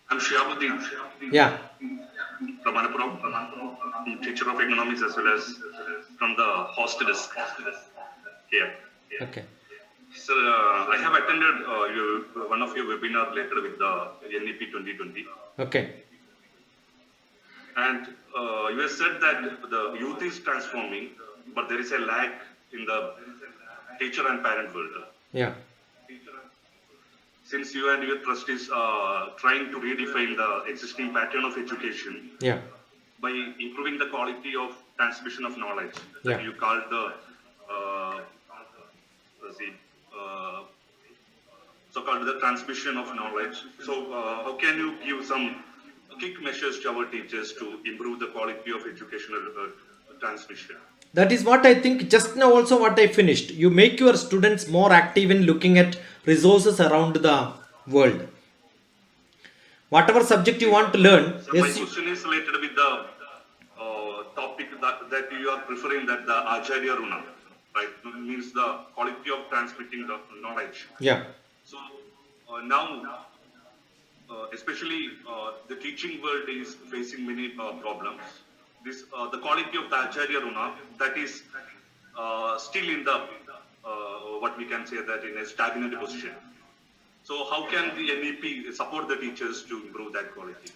I'm Shiabuddin Yeah. from Manappuram. I'm teacher of economics as well as from the hostel desk here. Okay. So I have attended one of your webinar related with the NEP 2020, Okay. and you have said that the youth is transforming, but there is a lag in the teacher and parent world. Yeah. Since you and your trust is trying to redefine the existing pattern of education Yeah. by improving the quality of transmission of knowledge that Yeah. you called the uh, let's see, uh, so-called the transmission of knowledge. So how can you give some quick measures to our teachers to improve the quality of educational transmission? That is what I think just now also what I finished. You make your students more active in looking at resources around the world. Whatever subject you See, want to learn, so my yes, question is related with the topic that you are preferring, that the Acharya Runa, right, means the quality of transmitting the knowledge. yeah. So now, especially the teaching world is facing many problems. This the quality of the Acharya Runa, that is still in the what we can say that in a stagnant position. So how can the NEP support the teachers to improve that quality?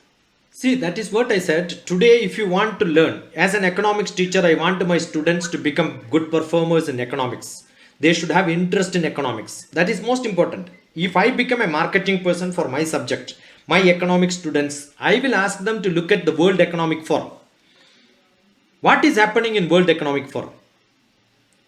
See, that is what I said. Today, if you want to learn, as an economics teacher, I want my students to become good performers in economics. They should have interest in economics. That is most important. If I become a marketing person for my subject, my economics students, I will ask them to look at the World Economic Forum. What is happening in World Economic Forum?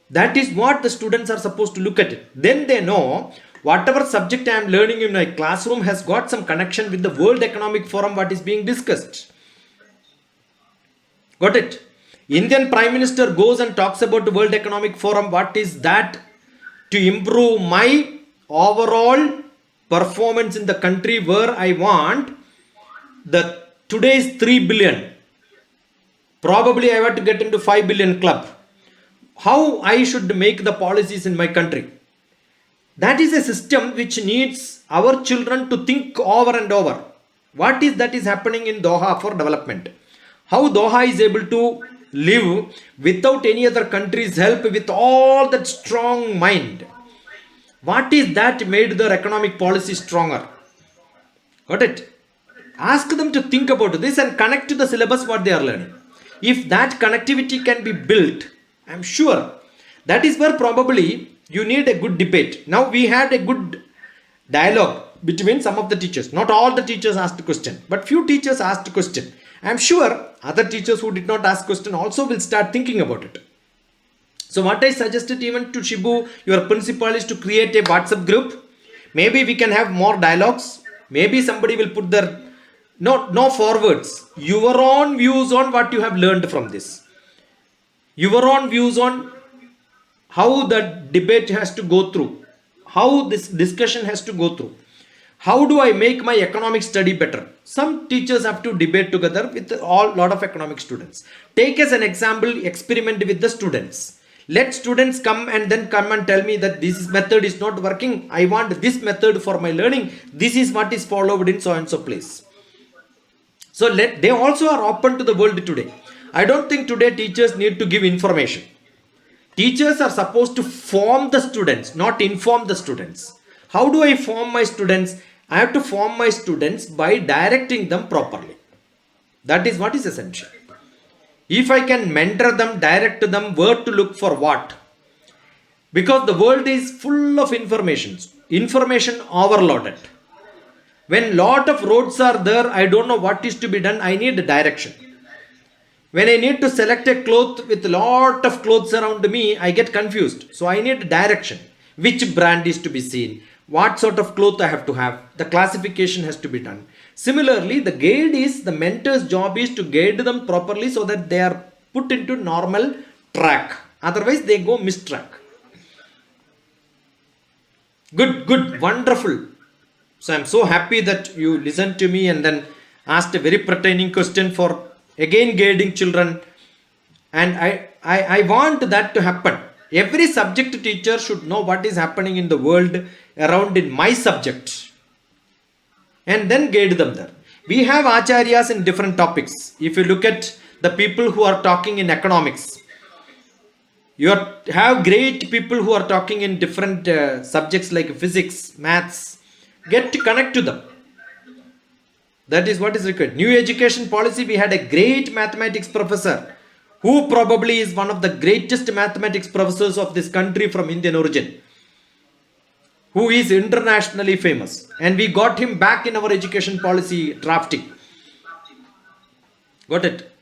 That is what the students are supposed to look at it. Then they know whatever subject I am learning in my classroom has got some connection with the World Economic Forum, what is being discussed. Got it? Indian Prime Minister goes and talks about the World Economic Forum. What is that? To improve my overall performance in the country where I want the today's 3 billion. Probably I want to get into 5 billion club. How I should make the policies in my country. That is a system which needs our children to think over and over. What is that is happening in Doha for development? How Doha is able to live without any other country's help with all that strong mind. What is that made their economic policy stronger? Got it? Ask them to think about this and connect to the syllabus what they are learning. If that connectivity can be built, I'm sure that is where probably you need a good debate. Now we had a good dialogue between some of the teachers. Not all the teachers asked a question, but few teachers asked a question. I'm sure other teachers who did not ask question also will start thinking about it. So what I suggested even to Shibu, your principal, is to create a WhatsApp group. Maybe we can have more dialogues. Maybe somebody will put their no forwards. Your own views on what you have learned from this. Your own views on how the debate has to go through, how this discussion has to go through. How do I make my economic study better? Some teachers have to debate together with all lot of economic students. Take as an example, experiment with the students. Let students come and tell me that this method is not working. I want this method for my learning. This is what is followed in so and so place. So they also are open to the world today. I don't think today teachers need to give information. Teachers are supposed to form the students, not inform the students. How do I form my students? I have to form my students by directing them properly. That is what is essential. If I can mentor them, direct them where to look for what. Because the world is full of information overloaded. When lot of roads are there, I don't know what is to be done. I need direction. When I need to select a cloth with lot of clothes around me, I get confused. So I need direction. Which brand is to be seen? What sort of cloth I have to have? The classification has to be done. Similarly, the mentor's job is to guide them properly so that they are put into normal track. Otherwise, they go mistrack. Good, wonderful. So I'm so happy that you listened to me and then asked a very pertaining question for again guiding children. And I want that to happen. Every subject teacher should know what is happening in the world around in my subject and then guide them there. We have acharyas in different topics. If you look at the people who are talking in economics, have great people who are talking in different subjects like physics, maths. Get to connect to them. That is what is required. New education policy, we had a great mathematics professor who probably is one of the greatest mathematics professors of this country from Indian origin, who is internationally famous, and we got him back in our education policy drafting. Got it?